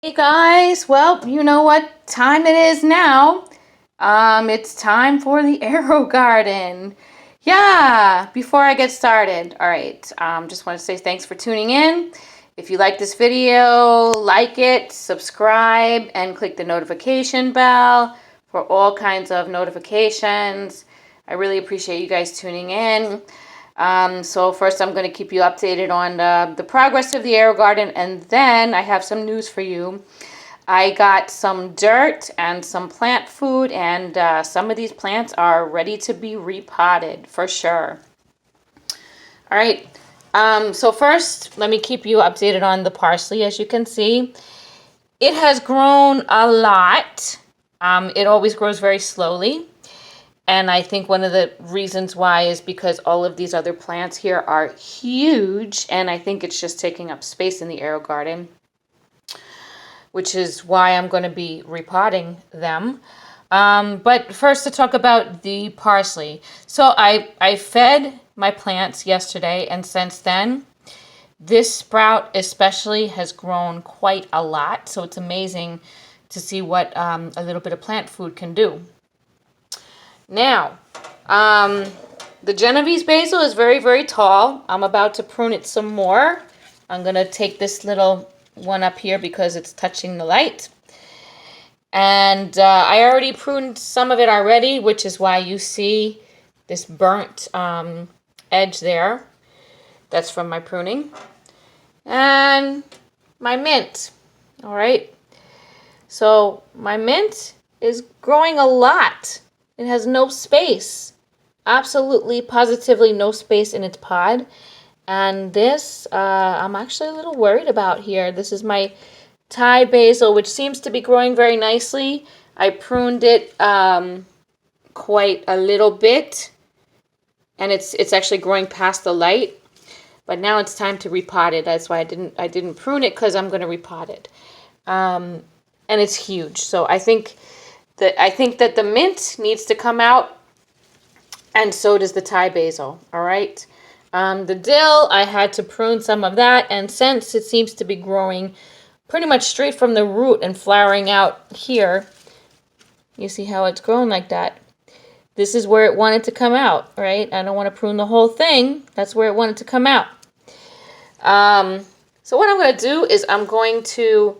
Hey guys, well, you know what time it is now. It's time for the Aerogarden. Yeah, before I get started, all right, just want to say thanks for tuning in. If you like this video, like it, subscribe, and click the notification bell for all kinds of notifications. I really appreciate you guys tuning in. So first I'm going to keep you updated on the progress of the Aerogarden, and then I have some news for you. I got some dirt and some plant food, and some of these plants are ready to be repotted for sure. All right, so first let me keep you updated on the parsley. As you can see, it has grown a lot. It always grows very slowly. And I think one of the reasons why is because all of these other plants here are huge, and I think it's just taking up space in the Aerogarden, which is why I'm going to be repotting them. But first to talk about the parsley. So I fed my plants yesterday, and since then, this sprout especially has grown quite a lot. So it's amazing to see what a little bit of plant food can do. Now, the Genovese basil is very, very tall. I'm about to prune it some more. I'm going to take this little one up here because it's touching the light. And I already pruned some of it already, which is why you see this burnt edge there. That's from my pruning. And my mint. All right. So my mint is growing a lot. It has no space. Absolutely, positively no space in its pod. And this, I'm actually a little worried about here. This is my Thai basil, which seems to be growing very nicely. I pruned it quite a little bit, and it's actually growing past the light. But now it's time to repot it. That's why I didn't prune it, because I'm going to repot it. And it's huge. So I think that the mint needs to come out, and so does the Thai basil. All right. The dill, I had to prune some of that, and since it seems to be growing pretty much straight from the root and flowering out here, you see how it's grown like that. This is where it wanted to come out, right? I don't want to prune the whole thing. That's where it wanted to come out. So what I'm going to do is I'm going to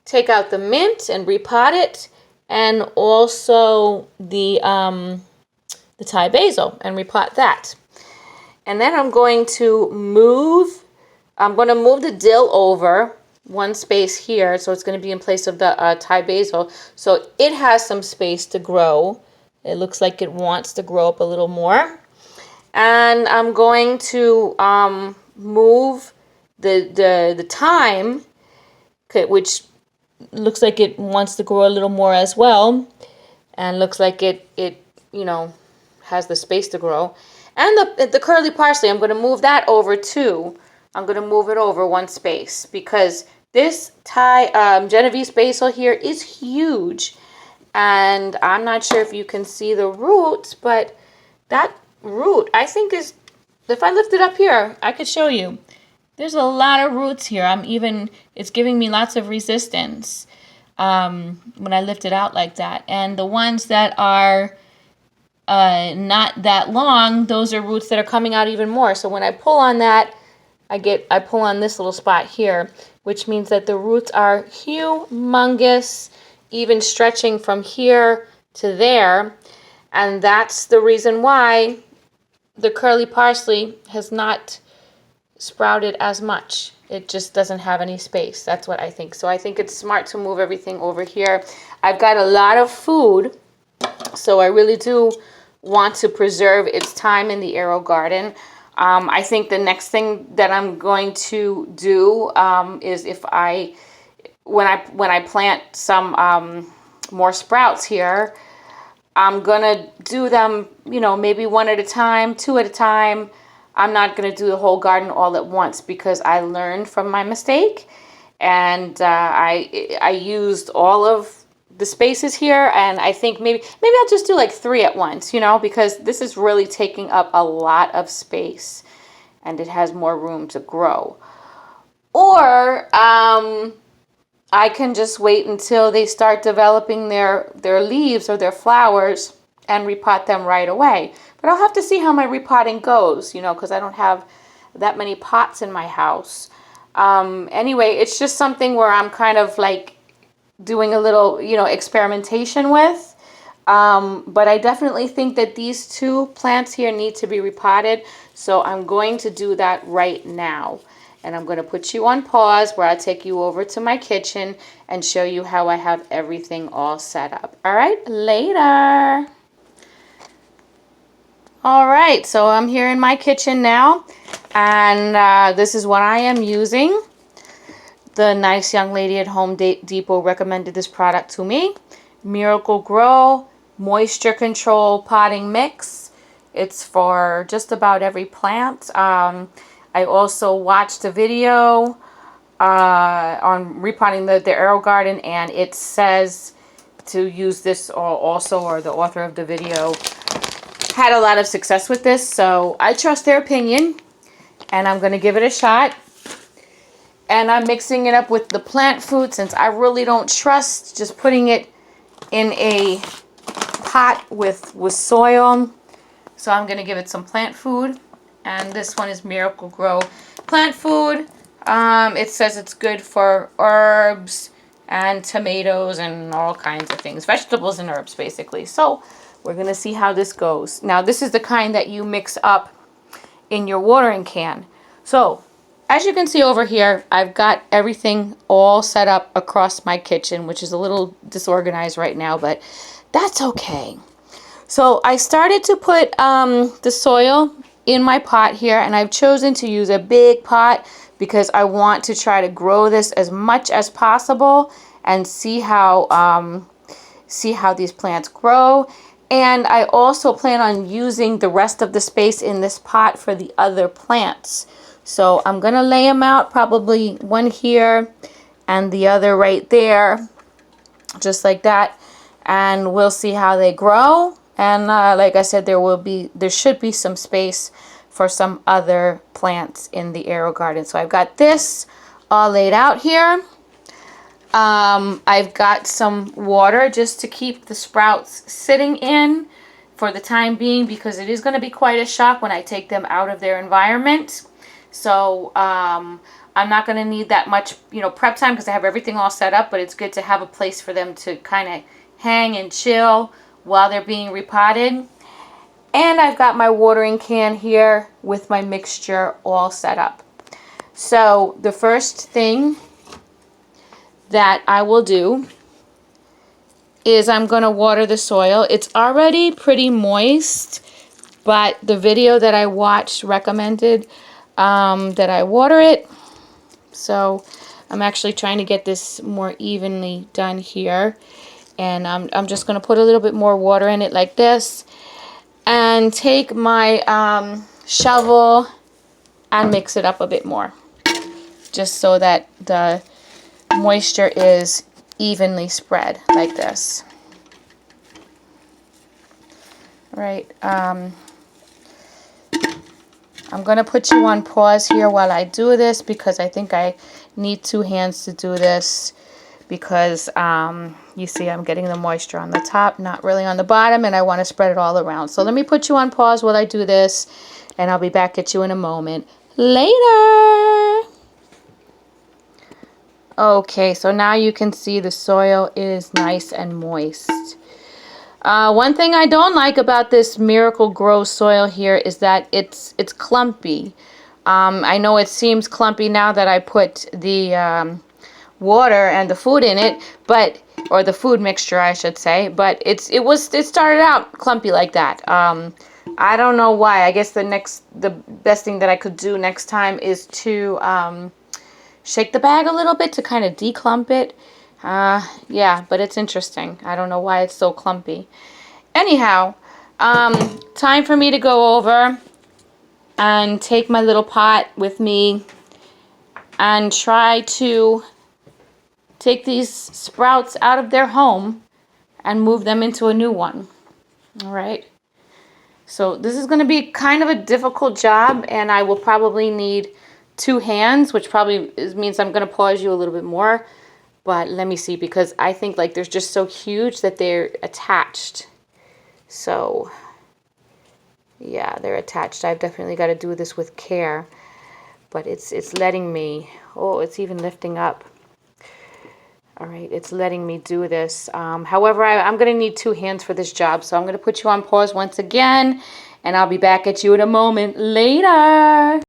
take out the mint and repot it, and also the Thai basil and repot that. And then I'm going to move the dill over one space here, so it's going to be in place of the Thai basil. So it has some space to grow. It looks like it wants to grow up a little more. And I'm going to move the thyme, which looks like it wants to grow a little more as well, and looks like it has the space to grow. And the curly parsley, I'm going to move that over too. I'm going to move it over one space because this Thai Genovese basil here is huge, and I'm not sure if you can see the roots, but that root, I think, is, if I lift it up here, I could show you. There's a lot of roots here. It's giving me lots of resistance when I lift it out like that. And the ones that are not that long, those are roots that are coming out even more. So when I pull on that, I pull on this little spot here, which means that the roots are humongous, even stretching from here to there. And that's the reason why the curly parsley has not sprouted as much. It just doesn't have any space. That's what I think. So I think it's smart to move everything over here. I've got a lot of food, so I really do want to preserve its time in the Aerogarden. I think the next thing that I'm going to do is when I plant some more sprouts here, I'm gonna do them, maybe one at a time, two at a time. I'm not going to do the whole garden all at once because I learned from my mistake, and I used all of the spaces here, and I think maybe I'll just do like 3 at once, because this is really taking up a lot of space, and it has more room to grow. Or I can just wait until they start developing their leaves or their flowers and repot them right away. But I'll have to see how my repotting goes, you know, because I don't have that many pots in my house. Anyway, it's just something where I'm kind of like doing a little, you know, experimentation with. But I definitely think that these two plants here need to be repotted. So I'm going to do that right now. And I'm going to put you on pause where I'll take you over to my kitchen and show you how I have everything all set up. All right, later. All right, so I'm here in my kitchen now. And this is what I am using. The nice young lady at Home Depot recommended this product to me. Miracle Grow Moisture Control Potting Mix. It's for just about every plant. I also watched a video on repotting the Aerogarden, and it says to use this also, or the author of the video had a lot of success with this. So I trust their opinion, and I'm going to give it a shot. And I'm mixing it up with the plant food since I really don't trust just putting it in a pot with soil. So I'm going to give it some plant food. And this one is Miracle Grow plant food. It says it's good for herbs and tomatoes and all kinds of things. Vegetables and herbs, basically. So we're going to see how this goes. Now, this is the kind that you mix up in your watering can. So, as you can see over here, I've got everything all set up across my kitchen, which is a little disorganized right now, but that's okay. So I started to put the soil in my pot here, and I've chosen to use a big pot because I want to try to grow this as much as possible and see how these plants grow. And I also plan on using the rest of the space in this pot for the other plants. So I'm going to lay them out, probably one here and the other right there, just like that. And we'll see how they grow. And like I said, there should be some space for some other plants in the Aerogarden. So I've got this all laid out here. I've got some water just to keep the sprouts sitting in for the time being, because it is going to be quite a shock when I take them out of their environment. So I'm not going to need that much, you know, prep time because I have everything all set up, but it's good to have a place for them to kind of hang and chill while they're being repotted. And I've got my watering can here with my mixture all set up. So the first thing that I will do is I'm going to water the soil. It's already pretty moist, but the video that I watched recommended that I water it. So I'm actually trying to get this more evenly done here. And I'm just going to put a little bit more water in it like this. And take my shovel and mix it up a bit more. Just so that the moisture is evenly spread like this. All right. I'm going to put you on pause here while I do this because I think I need two hands to do this because you see I'm getting the moisture on the top, not really on the bottom, and I want to spread it all around. So let me put you on pause while I do this, and I'll be back at you in a moment. Later! Okay, so now you can see the soil is nice and moist. One thing I don't like about this Miracle Grow soil here is that it's clumpy. I know it seems clumpy now that I put the water and the food in it, or the food mixture I should say, but it started out clumpy like that. I don't know why. I guess the best thing that I could do next time is to shake the bag a little bit to kind of declump it. Yeah, but it's interesting. I don't know why it's so clumpy. Anyhow, time for me to go over and take my little pot with me and try to take these sprouts out of their home and move them into a new one. All right. So this is going to be kind of a difficult job, and I will probably need two hands, which probably means I'm going to pause you a little bit more. But let me see, because I think like they're just so huge that they're attached. So yeah, they're attached. I've definitely got to do this with care. But it's letting me, oh, it's even lifting up. All right, it's letting me do this. However, I'm going to need 2 hands for this job. So I'm going to put you on pause once again. And I'll be back at you in a moment later.